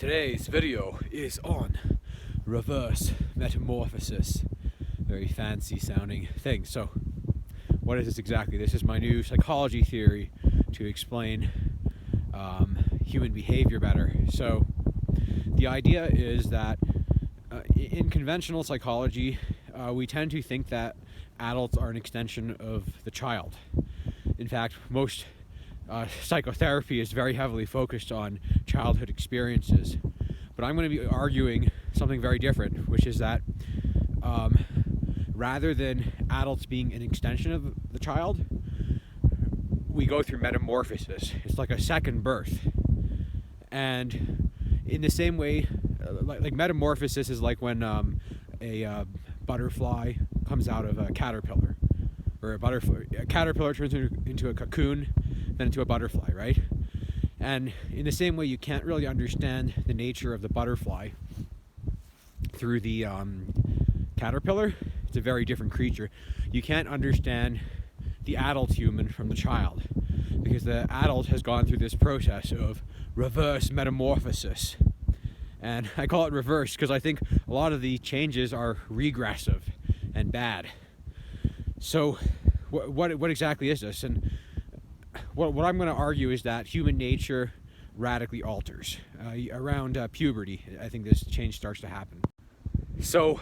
Today's video is on reverse metamorphosis. Very fancy sounding thing. So what is this exactly? This is my new psychology theory to explain human behavior better. So the idea is that in conventional psychology, we tend to think that adults are an extension of the child. In fact, most psychotherapy is very heavily focused on childhood experiences. But I'm going to be arguing something very different, which is that rather than adults being an extension of the child, we go through metamorphosis. It's like a second birth. And in the same way, like metamorphosis is like when a butterfly comes out of a caterpillar, or a caterpillar turns into a cocoon, then into a butterfly, right? And in the same way, you can't really understand the nature of the butterfly through the caterpillar. It's a very different creature. You can't understand the adult human from the child, because the adult has gone through this process of reverse metamorphosis. And I call it reverse because I think a lot of the changes are regressive and bad. So what exactly is this? And what I'm going to argue is that human nature radically alters around puberty. I think this change starts to happen. So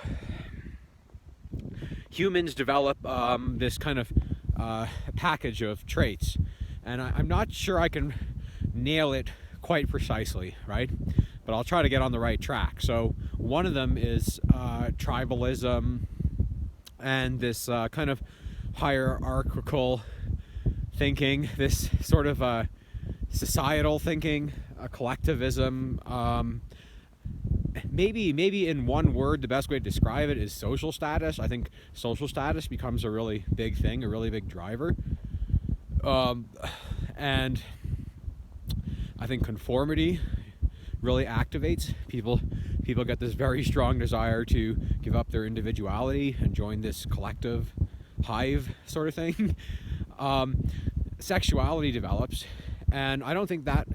humans develop this kind of package of traits, and I'm not sure I can nail it quite precisely, right? But I'll try to get on the right track. So one of them is tribalism and this kind of hierarchical thinking, this sort of societal thinking, collectivism. Maybe in one word, the best way to describe it is social status. I think social status becomes a really big thing, a really big driver. And I think conformity really activates people. People get this very strong desire to give up their individuality and join this collective hive sort of thing. Sexuality develops, and I don't think that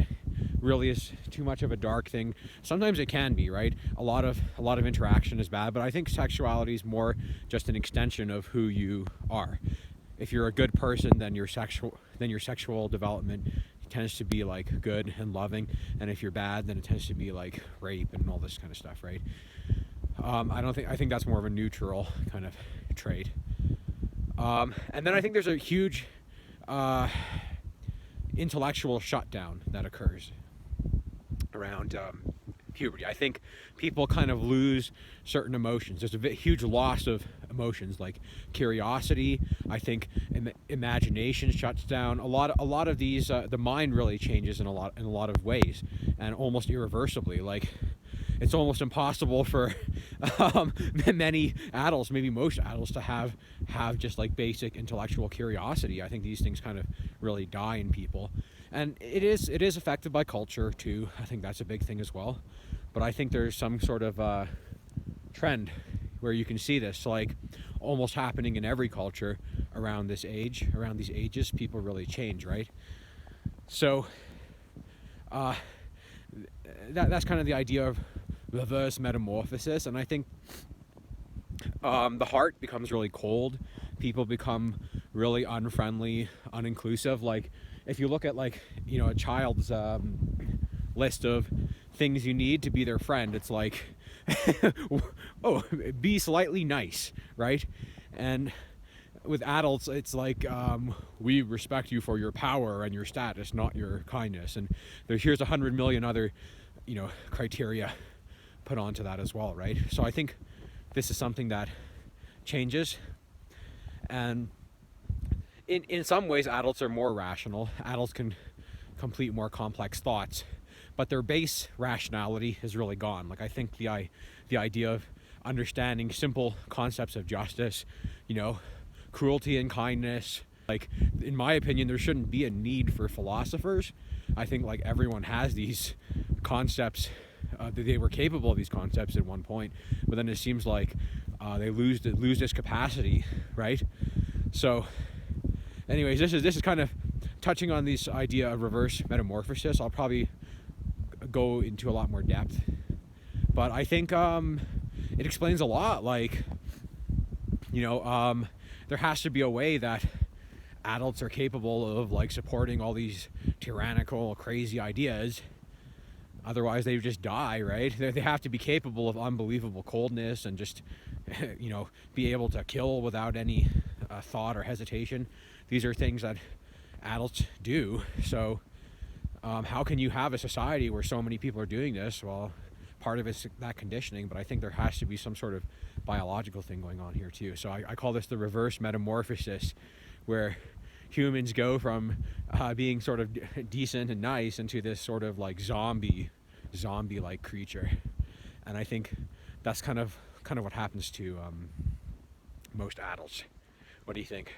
really is too much of a dark thing. Sometimes it can be, right? A lot of interaction is bad, but I think sexuality is more just an extension of who you are. If you're a good person, then your sexual development tends to be like good and loving, and if you're bad, then it tends to be like rape and all this kind of stuff, right? I think that's more of a neutral kind of trait. And then I think there's a huge intellectual shutdown that occurs around puberty. I think people kind of lose certain emotions. There's a huge loss of emotions like curiosity. I think imagination shuts down. A lot of these, the mind really changes in a lot of ways, and almost irreversibly. Like, it's almost impossible for many adults, maybe most adults, to have just like basic intellectual curiosity. I think these things kind of really die in people, and it is affected by culture too. I think that's a big thing as well. But I think there's some sort of trend where you can see this, like, almost happening in every culture around this age, around these ages. People really change, right? So that's kind of the idea of reverse metamorphosis. And I think the heart becomes really cold. People become really unfriendly, uninclusive. Like, if you look at, like, you know, a child's list of things you need to be their friend, it's like, oh, be slightly nice, right? And with adults, it's like, we respect you for your power and your status, not your kindness. And here's 100 million other, you know, criteria put onto that as well, right? So I think this is something that changes. And in some ways, adults are more rational. Adults can complete more complex thoughts, but their base rationality is really gone. Like, I think the idea of understanding simple concepts of justice, you know, cruelty and kindness. Like, in my opinion, there shouldn't be a need for philosophers. I think, like, everyone has these concepts, that they were capable of these concepts at one point, but then it seems like they lose this capacity, right? So anyways, this is kind of touching on this idea of reverse metamorphosis. I'll probably go into a lot more depth. But I think it explains a lot. Like, there has to be a way that adults are capable of like supporting all these tyrannical, crazy ideas. Otherwise, they just die, right? They have to be capable of unbelievable coldness and just, be able to kill without any thought or hesitation. These are things that adults do. So, how can you have a society where so many people are doing this? Well, part of it's that conditioning, but I think there has to be some sort of biological thing going on here too. So I call this the reverse metamorphosis, where humans go from being sort of decent and nice into this sort of like zombie-like creature. And I think that's kind of what happens to most adults. What do you think?